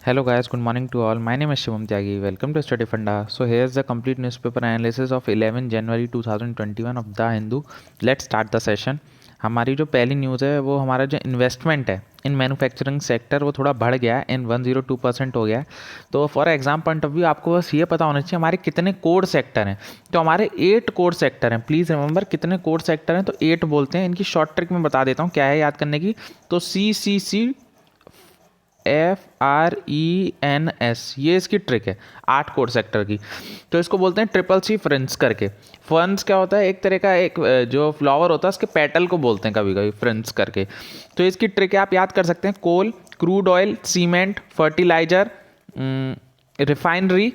Hello guys, good morning to all. My name is Shivam Tyagi. Welcome to Study Funda. So here's the complete newspaper analysis of 11 January 2021 of The Hindu. Let's start the session. हमारी जो पहली news है वो हमारा जो investment है in manufacturing sector वो थोड़ा बढ़ गया है इन 102% हो गया है। तो for exam point of view आपको बस ये पता होना चाहिए हमारे कितने कोर सेक्टर हैं। तो हमारे 8 कोर सेक्टर हैं। प्लीज़ रिमेंबर कितने कोर सेक्टर हैं, तो 8 बोलते हैं। इनकी शॉर्ट ट्रिक मैं बता देता हूँ क्या है याद करने की। तो FRENS ये इसकी ट्रिक है 8 कोर सेक्टर की। तो इसको बोलते हैं ट्रिपल सी फ्रेंस करके। फ्रेंस क्या होता है, एक तरह का एक जो फ्लावर होता है उसके पेटल को बोलते हैं कभी कभी फ्रेंस करके। तो इसकी ट्रिक है, आप याद कर सकते हैं, coal, crude oil, cement, fertilizer, refinery,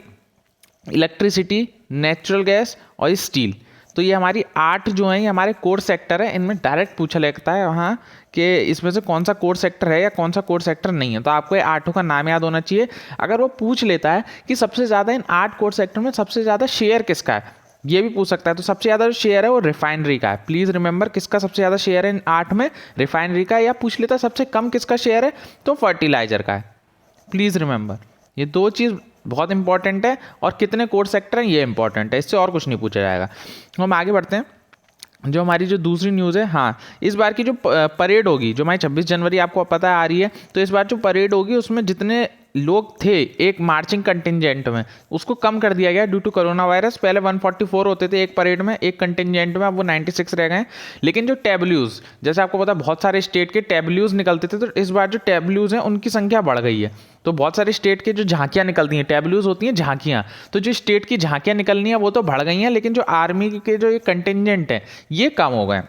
electricity, natural gas और स्टील। तो ये हमारी 8 जो हैं ये हमारे कोर सेक्टर है। इनमें डायरेक्ट पूछा लगता है वहाँ कि इसमें से कौन सा कोर सेक्टर है या कौन सा कोर सेक्टर नहीं है। तो आपको ये 8 का नाम याद होना चाहिए। अगर वो पूछ लेता है कि सबसे ज़्यादा इन 8 कोर सेक्टर में सबसे ज़्यादा शेयर किसका है, ये भी पूछ सकता है। तो सबसे ज़्यादा जो शेयर है वो रिफाइनरी का है। प्लीज़ रिमेंबर किसका सबसे ज़्यादा शेयर है इन 8 में, रिफाइनरी का। या पूछ लेता है सबसे कम किसका शेयर है, तो फर्टिलाइजर का है। प्लीज़ रिमेंबर ये दो चीज़ बहुत इंपॉर्टेंट है, और कितने कोर सेक्टर हैं ये इंपॉर्टेंट है, इससे और कुछ नहीं पूछा जाएगा। हम आगे बढ़ते हैं। जो हमारी जो दूसरी न्यूज़ है, हाँ, इस बार की जो परेड होगी, जो हमारी 26 जनवरी आपको पता है आ रही है, तो इस बार जो परेड होगी उसमें जितने लोग थे एक मार्चिंग कंटिजेंट में, उसको कम कर दिया गया ड्यू टू कोरोना वायरस। पहले 144 होते थे एक परेड में, एक कंटिजेंट में, अब वो 96 रह गए हैं। लेकिन जो टेबल्यूज़, जैसे आपको पता बहुत सारे स्टेट के टेबल्यूज़ निकलते थे, तो इस बार जो टेबल्यूज़ हैं उनकी संख्या बढ़ गई है। तो बहुत सारे स्टेट के जो झांकियाँ निकलती हैं, टेबल्यूज़ होती हैं झांकियाँ, तो जो स्टेट की झांकियाँ निकलनी है वो तो बढ़ गई हैं, लेकिन जो आर्मी के जो ये कंटिजेंट है ये कम हो गए।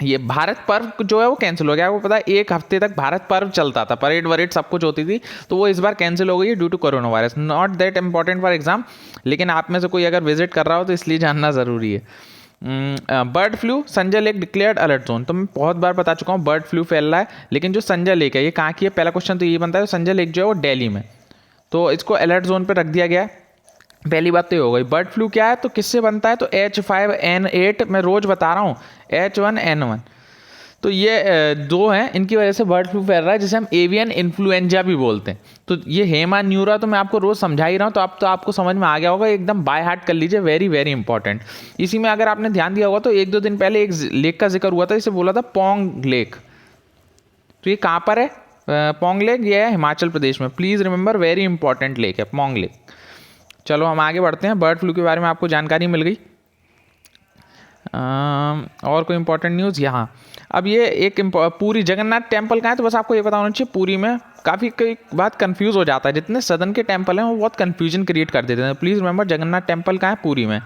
ये भारत पर्व जो है वो कैंसिल हो गया। आपको पता है 1 हफ्ते तक भारत पर्व चलता था, परेड वरेड सब कुछ होती थी, तो वो इस बार कैंसिल हो गई है due to corona virus. Not that important for exam, लेकिन आप में से कोई अगर विजिट कर रहा हो तो इसलिए जानना ज़रूरी है। Bird flu, Sanjay lake declared alert zone. तो मैं बहुत बार बता चुका हूँ बर्ड फ्लू फैल रहा है, लेकिन जो संजय लेक है ये कहाँ की है, पहला क्वेश्चन तो ये बनता है। संजय लेक जो है वो दिल्ली में, तो इसको अलर्ट जोन पर रख दिया गया है। पहली बात तो ये हो गई। बर्ड फ्लू क्या है, तो किससे बनता है, तो H5N8, मैं रोज बता रहा हूँ, H1N1। तो ये दो हैं, इनकी वजह से बर्ड फ्लू फैल रहा है, जिसे हम एवियन इन्फ्लुएंजा भी बोलते हैं। तो ये हेमा न्यूरा तो मैं आपको रोज समझा ही रहा हूँ, तो अब तो आपको समझ में आ गया होगा, एकदम बाय हार्ट कर लीजिए, वेरी वेरी इंपॉर्टेंट। इसी में अगर आपने ध्यान दिया होगा तो 1-2 दिन पहले एक लेक का जिक्र हुआ था, इसे बोला था पोंग लेक। तो ये कहाँ पर है, पोंग लेक, ये है हिमाचल प्रदेश में। Please remember very important lake है पोंग लेक। चलो हम आगे बढ़ते हैं। बर्ड फ्लू के बारे में आपको जानकारी मिल गई। और कोई इंपॉर्टेंट न्यूज़ यहाँ, अब ये एक पूरी जगन्नाथ टेम्पल का है, तो बस आपको ये पता होना चाहिए पूरी में काफ़ी कई बात कंफ्यूज हो जाता है। जितने सदन के टेम्पल हैं वो बहुत कंफ्यूजन क्रिएट कर देते हैं। प्लीज़ रिमेंबर जगन्नाथ टेम्पल का है पूरी में।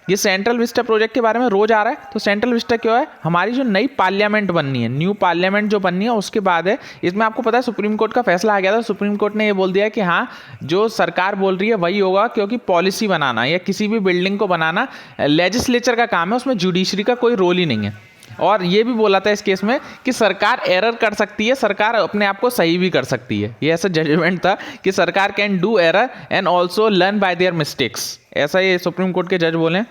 ये सेंट्रल विस्टा प्रोजेक्ट के बारे में रोज आ रहा है। तो सेंट्रल विस्टा क्या है, हमारी जो नई पार्लियामेंट बननी है, न्यू पार्लियामेंट जो बननी है उसके बाद है। इसमें आपको पता है सुप्रीम कोर्ट का फैसला आ गया था। सुप्रीम कोर्ट ने ये बोल दिया कि हाँ, जो सरकार बोल रही है वही होगा, क्योंकि पॉलिसी बनाना या किसी भी बिल्डिंग को बनाना लेजिस्लेचर का काम है, उसमें जुडिशरी का कोई रोल ही नहीं है। और ये भी बोला था इस केस में कि सरकार एरर कर सकती है, सरकार अपने आप को सही भी कर सकती है। ये ऐसा जजमेंट था कि सरकार can do error and also learn by their mistakes, ऐसा ये सुप्रीम कोर्ट के जज बोले।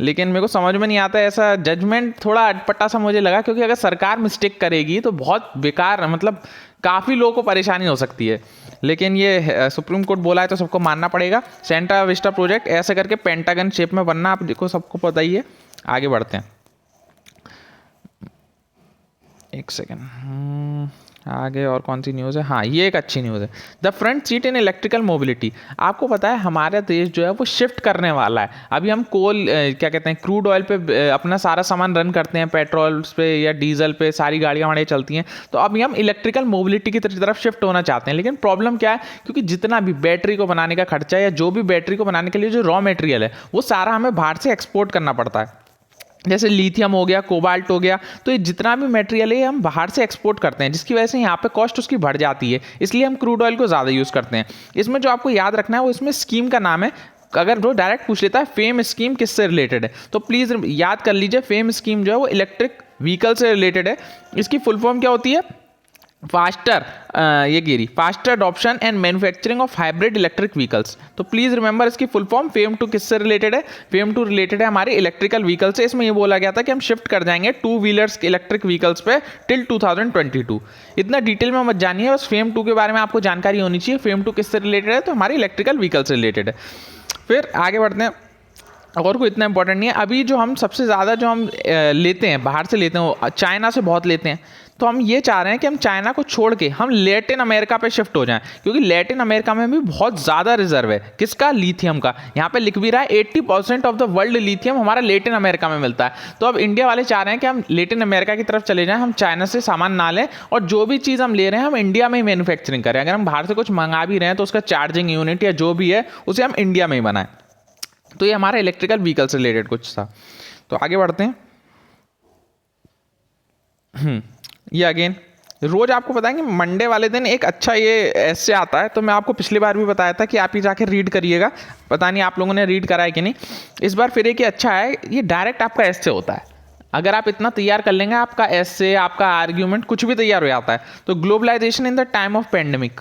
लेकिन मेरे को समझ में नहीं आता ऐसा जजमेंट, थोड़ा अटपटा सा मुझे लगा, क्योंकि अगर सरकार मिस्टेक करेगी तो बहुत बेकार, मतलब काफ़ी लोगों को परेशानी हो सकती है। लेकिन ये सुप्रीम कोर्ट बोला है तो सबको मानना पड़ेगा। सेंट्रल विस्टा प्रोजेक्ट ऐसे करके पेंटागन शेप में बनना, आप देखो सबको पता ही है। आगे बढ़ते हैं, एक सेकेंड, आगे और कौन सी न्यूज़ है, हाँ ये एक अच्छी न्यूज़ है। The front seat in electrical mobility. आपको पता है हमारा देश जो है वो शिफ्ट करने वाला है। अभी हम क्या कहते हैं, क्रूड ऑयल पे अपना सारा सामान रन करते हैं, पेट्रोल पे या डीजल पे सारी गाड़ियाँ हमारी चलती हैं। तो अभी हम इलेक्ट्रिकल मोबिलिटी की तरफ शिफ्ट होना चाहते हैं। लेकिन प्रॉब्लम क्या है, क्योंकि जितना भी बैटरी को बनाने का खर्चा या जो भी बैटरी को बनाने के लिए जो रॉ मटेरियल है वो सारा हमें बाहर से एक्सपोर्ट करना पड़ता है। जैसे लिथियम हो गया, कोबाल्ट हो गया, तो ये जितना भी मटेरियल है हम बाहर से एक्सपोर्ट करते हैं, जिसकी वजह से यहाँ पे कॉस्ट उसकी बढ़ जाती है। इसलिए हम क्रूड ऑयल को ज़्यादा यूज़ करते हैं। इसमें जो आपको याद रखना है वो इसमें स्कीम का नाम है। अगर वो डायरेक्ट पूछ लेता है फेम स्कीम किससे रिलेटेड है, तो प्लीज़ याद कर लीजिए फेम स्कीम जो है वो इलेक्ट्रिक व्हीकल से रिलेटेड है। इसकी फुल फॉर्म क्या होती है, फास्टर ये गिरी faster adoption and manufacturing of hybrid electric vehicles. तो प्लीज रिमेंबर इसकी फुल फॉर्म फेम टू किससे रिलेटेड है? फेम टू रिलेटेड है हमारे इलेक्ट्रिकल व्हीकल से। इसमें ये बोला गया था कि हम शिफ्ट कर जाएंगे टू व्हीलर्स इलेक्ट्रिक व्हीकल्स पे टिल 2022। इतना डिटेल में मत जानिए, बस फेम टू के बारे में आपको जानकारी होनी चाहिए। फेम टू किससे रिलेटेड है? तो हमारी इलेक्ट्रिकल व्हीकल से रिलेटेड है। फिर आगे बढ़ते हैं, और कोई इतना इंपॉर्टेंट नहीं है। अभी जो हम सबसे ज़्यादा जो हम लेते हैं बाहर से लेते हैं वो चाइना से बहुत लेते हैं। तो हम ये चाह रहे हैं कि हम चाइना को छोड़ के हम लैटिन अमेरिका पे शिफ्ट हो जाएं, क्योंकि लैटिन अमेरिका में भी बहुत ज़्यादा रिजर्व है किसका? लिथियम का। यहाँ पे लिख भी रहा है 80% ऑफ द वर्ल्ड लिथियम हमारा लैटिन अमेरिका में मिलता है। तो अब इंडिया वाले चाह रहे हैं कि हम लैटिन अमेरिका की तरफ चले जाएं, हम चाइना से सामान ना लें, और जो भी चीज़ हम ले रहे हैं हम इंडिया में ही मैन्युफैक्चरिंग करें। अगर हम बाहर से कुछ मंगा भी रहे हैं तो उसका चार्जिंग यूनिट या जो भी है उसे हम इंडिया में ही बनाएं। तो ये हमारा इलेक्ट्रिकल व्हीकल से रिलेटेड कुछ था। तो आगे बढ़ते हैं। ये अगेन रोज आपको बताएंगे मंडे वाले दिन एक अच्छा ये ऐसे आता है। तो मैं आपको पिछली बार भी बताया था कि आप ही जाके रीड करिएगा, पता नहीं आप लोगों ने रीड करा है कि नहीं। इस बार फिर एक अच्छा है, ये डायरेक्ट आपका ऐसे होता है। अगर आप इतना तैयार कर लेंगे आपका ऐसे आपका आर्ग्यूमेंट कुछ भी तैयार हो जाता है। तो globalisation in the time of pandemic,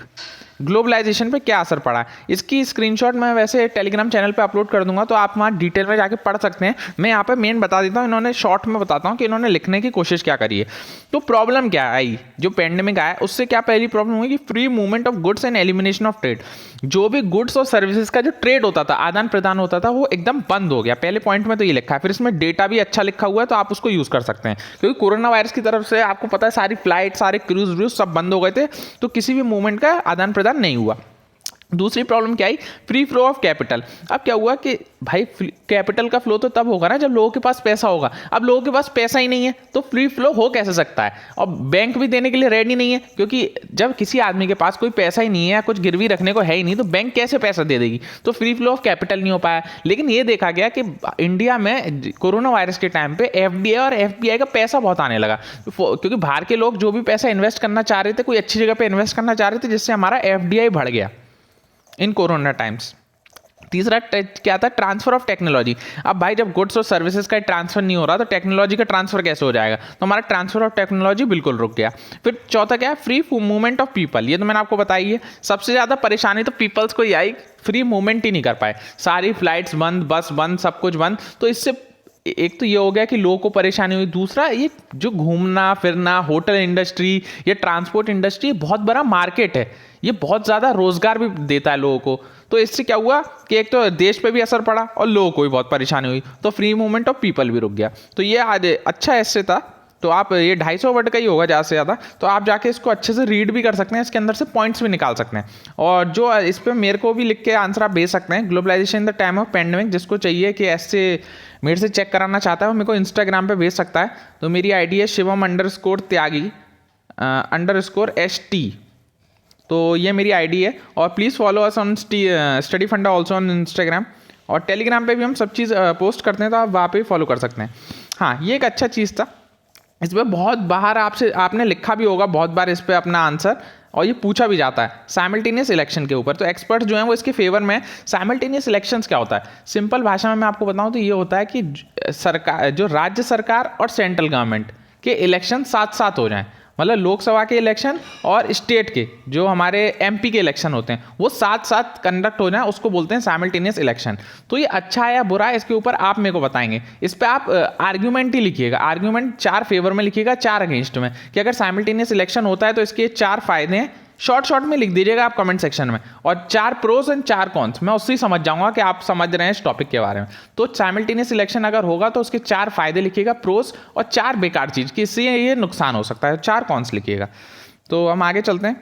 globalisation पे क्या असर पड़ा है, इसकी स्क्रीनशॉट मैं वैसे टेलीग्राम चैनल पे अपलोड कर दूंगा, तो आप वहाँ डिटेल में जाके पढ़ सकते हैं। मैं यहाँ पे मेन बता देता हूँ, इन्होंने शॉर्ट में बताता हूँ कि इन्होंने लिखने की कोशिश क्या करी है। तो प्रॉब्लम क्या आई जो पेंडेमिक आया उससे, क्या पहली प्रॉब्लम हुई कि free movement of goods and elimination of trade. जो भी गुड्स और सर्विसेज का जो ट्रेड होता था, आदान प्रदान होता था, वो एकदम बंद हो गया। पहले पॉइंट में तो ये लिखा है, फिर इसमें डेटा भी अच्छा लिखा हुआ है, तो आप उसको यूज़ कर सकते हैं। क्योंकि कोरोना वायरस की तरफ से आपको पता है सारी फ्लाइट सारे क्रूज व्रूज सब बंद हो गए थे, तो किसी भी मूवमेंट का आदान प्रदान नहीं हुआ। दूसरी प्रॉब्लम क्या आई? Free flow of capital. अब क्या हुआ कि भाई कैपिटल का फ्लो तो तब होगा ना जब लोगों के पास पैसा होगा। अब लोगों के पास पैसा ही नहीं है तो फ्री फ्लो हो कैसे सकता है? और बैंक भी देने के लिए रेडी नहीं है, क्योंकि जब किसी आदमी के पास कोई पैसा ही नहीं है या कुछ गिरवी रखने को है ही नहीं, तो बैंक कैसे पैसा दे देगी? तो फ्री फ्लो ऑफ कैपिटल नहीं हो पाया। लेकिन ये देखा गया कि इंडिया में कोरोना वायरस के टाइम पे एफडीआई और एफपीआई का पैसा बहुत आने लगा, क्योंकि बाहर के लोग जो भी पैसा इन्वेस्ट करना चाह रहे थे, कोई अच्छी जगह पे इन्वेस्ट करना चाह रहे थे, जिससे हमारा एफडीआई बढ़ गया इन कोरोना टाइम्स। तीसरा क्या था? Transfer of technology. अब भाई जब गुड्स और सर्विसेज का ट्रांसफर नहीं हो रहा तो टेक्नोलॉजी का ट्रांसफर कैसे हो जाएगा? तो हमारा ट्रांसफर ऑफ टेक्नोलॉजी बिल्कुल रुक गया। फिर चौथा क्या है? Free movement of people. ये तो मैंने आपको बताई है। सबसे ज़्यादा परेशानी तो पीपल्स को ही आई, फ्री मूवमेंट ही नहीं कर पाए, सारी फ्लाइट्स बंद, बस बंद, सब कुछ बंद। तो इससे एक तो ये हो गया कि लोगों को परेशानी हुई। दूसरा, ये जो घूमना फिरना, होटल इंडस्ट्री या ट्रांसपोर्ट इंडस्ट्री बहुत बड़ा मार्केट है, ये बहुत ज़्यादा रोजगार भी देता है लोगों को। तो इससे क्या हुआ कि एक तो देश पे भी असर पड़ा और लोगों को भी बहुत परेशानी हुई, तो फ्री मूवमेंट ऑफ पीपल भी रुक गया। तो ये आज अच्छा ऐसे था। तो आप ये 250 वर्ड का ही होगा ज़्यादा से ज़्यादा, तो आप जाके इसको अच्छे से रीड भी कर सकते हैं, इसके अंदर से पॉइंट्स भी निकाल सकते हैं। और जो इस पर मेरे को भी लिख के आंसर आप भेज सकते हैं। Globalisation in the time of pandemic, जिसको चाहिए कि ऐसे मेरे से चेक कराना चाहता है वो मेरे को इंस्टाग्राम पे भेज सकता है। तो मेरी आईडी है शिवम_त्यागी _ST। तो ये मेरी आईडी है, और please follow us on study फंडा ऑल्सो ऑन इंस्टाग्राम, और टेलीग्राम पे भी हम सब चीज़ पोस्ट करते हैं, तो आप वहाँ पे फॉलो कर सकते हैं। हाँ, ये एक अच्छा चीज़ था। इस पर बहुत बाहर आपने लिखा भी होगा बहुत बार इस पर अपना आंसर, और ये पूछा भी जाता है साइमल्टेनियस इलेक्शन के ऊपर। तो एक्सपर्ट्स जो हैं वो इसके फेवर में। साइमल्टेनियस इलेक्शंस क्या होता है? सिंपल भाषा में मैं आपको बताऊं तो ये होता है कि सरकार, जो राज्य सरकार और सेंट्रल गवर्नमेंट के इलेक्शन साथ साथ हो जाएं। मतलब लोकसभा के इलेक्शन और स्टेट के जो हमारे एमपी के इलेक्शन होते हैं वो साथ साथ कंडक्ट हो जाए, उसको बोलते हैं साइमल्टेनियस इलेक्शन। तो ये अच्छा है या बुरा है इसके ऊपर आप मेरे को बताएंगे। इस पर आप आर्ग्यूमेंट ही लिखिएगा, आर्ग्यूमेंट 4 फेवर में लिखिएगा, 4 अगेंस्ट में, कि अगर साइमल्टेनियस इलेक्शन होता है तो इसके 4 फायदे हैं। शॉर्ट में लिख दीजिएगा आप कमेंट सेक्शन में, और 4 प्रोस एंड 4 कॉन्स, मैं उससे ही समझ जाऊंगा कि आप समझ रहे हैं इस टॉपिक के बारे में। तो साइमल्टेनियस इलेक्शन अगर होगा तो उसके 4 फायदे लिखिएगा प्रोस, और 4 बेकार चीज़ कि इससे ये नुकसान हो सकता है, 4 कॉन्स लिखिएगा। तो हम आगे चलते हैं।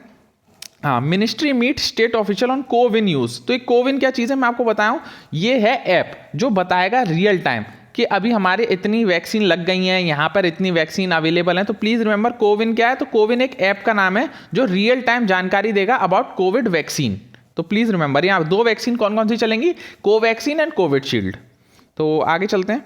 हाँ, ministry meet state official on CoWIN use. तो ये कोविन क्या चीज़ है मैं आपको बताऊँ, ये है ऐप जो बताएगा रियल टाइम कि अभी हमारे इतनी वैक्सीन लग गई हैं, यहाँ पर इतनी वैक्सीन अवेलेबल है। तो प्लीज़ रिमेंबर कोविन क्या है? तो कोविन एक ऐप का नाम है जो रियल टाइम जानकारी देगा अबाउट कोविड वैक्सीन। तो प्लीज़ रिमेंबर, यहाँ 2 वैक्सीन कौन कौन सी चलेंगी? Covaxin and Covishield. तो आगे चलते हैं।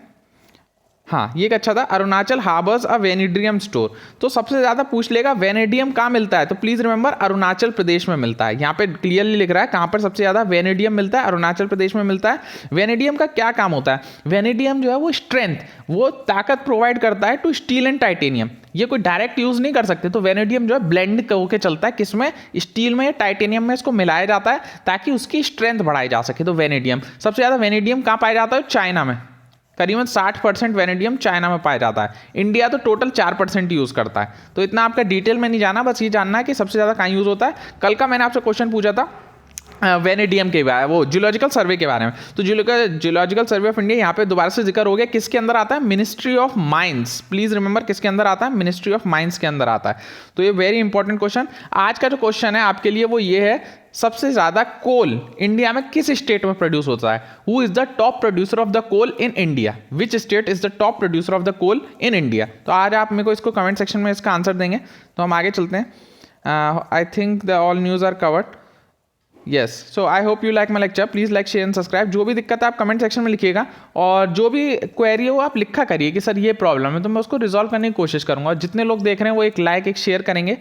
हाँ ये एक अच्छा था, अरुणाचल हार्बर्स अ वेनेडियम स्टोर। तो सबसे ज़्यादा पूछ लेगा वेनेडियम कहाँ मिलता है, तो प्लीज़ रिमेंबर अरुणाचल प्रदेश में मिलता है। यहाँ पे क्लियरली लिख रहा है कहाँ पर सबसे ज़्यादा वेनेडियम मिलता है, अरुणाचल प्रदेश में मिलता है। वेनेडियम का क्या काम होता है, वेनेडियम जो है वो स्ट्रेंथ, वो ताकत प्रोवाइड करता है टू स्टील एंड टाइटेनियम। ये कोई डायरेक्ट यूज नहीं कर सकते, तो वेनेडियम जो है ब्लेंड होकर चलता है, किसमें, स्टील में या टाइटेनियम में इसको मिलाया जाता है ताकि उसकी स्ट्रेंथ बढ़ाई जा सके। तो वेनेडियम, सबसे ज़्यादा वेनेडियम कहाँ पाया जाता है, चाइना में, करीबन 60% वेनेडियम चाइना में पाया जाता है। इंडिया तो टोटल 4% यूज़ करता है। तो इतना आपका डिटेल में नहीं जाना, बस ये जानना है कि सबसे ज़्यादा कहाँ यूज़ होता है। कल का मैंने आपसे क्वेश्चन पूछा था वेनेडियम के बारे में, वो जियोलॉजिकल सर्वे के बारे में, तो जियोलॉजिकल सर्वे ऑफ इंडिया यहाँ पे दोबारा से जिक्र हो गया, किसके अंदर आता है, ministry of mines. Please remember किसके अंदर आता है, मिनिस्ट्री ऑफ माइंस के अंदर आता है। तो ये वेरी इंपॉर्टेंट क्वेश्चन। आज का जो क्वेश्चन है आपके लिए वो ये है, सबसे ज्यादा कोल इंडिया में किस स्टेट में प्रोड्यूस होता है, who is the top producer of the coal in India, which state is the top producer of the coal in India. तो आज आप मेरे को इसको कमेंट सेक्शन में इसका आंसर देंगे। तो हम आगे चलते हैं। I think the all news are covered. Yes, so I hope you like my lecture. Please like share and subscribe. जो भी दिक्कत है आप कमेंट सेक्शन में लिखिएगा, और जो भी क्वेरी है वो आप लिखा करिए कि सर ये प्रॉब्लम है, तो मैं उसको रिजॉल्व करने की कोशिश करूँगा। जितने लोग देख रहे हैं वो एक लाइक एक शेयर करेंगे।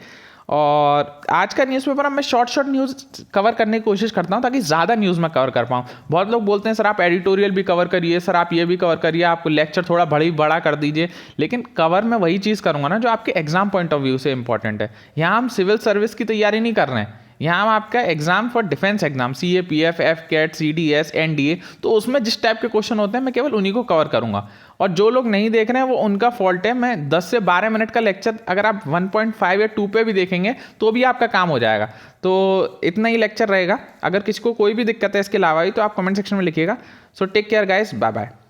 और आज का न्यूज़पेपर अब मैं शॉर्ट न्यूज़ कवर करने की कोशिश करता हूँ ताकि ज़्यादा न्यूज़ मैं कवर कर पाऊँ। बहुत लोग बोलते हैं सर आप एडिटोरियल भी कवर करिए, सर आप ये भी कवर करिए, आप लेक्चर थोड़ा बड़ा कर दीजिए, लेकिन कवर मैं वही चीज़ करूँगा ना जो आपके एग्जाम पॉइंट ऑफ व्यू से इंपॉर्टेंट है। यहाँ हम सिविल सर्विस की तैयारी नहीं कर रहे हैं, यहाँ हम आपका exam for defence exam CAPF, FCAT, CDS, NDA, तो उसमें जिस टाइप के क्वेश्चन होते हैं मैं केवल उन्हीं को कवर करूँगा। और जो लोग नहीं देख रहे हैं वो उनका फॉल्ट है। मैं 10 से 12 मिनट का लेक्चर अगर आप 1.5 या 2 पे भी देखेंगे तो भी आपका काम हो जाएगा। तो इतना ही लेक्चर रहेगा। अगर किसी को कोई भी दिक्कत है इसके अलावा ही तो आप कमेंट सेक्शन में लिखिएगा। So take care guys, bye bye.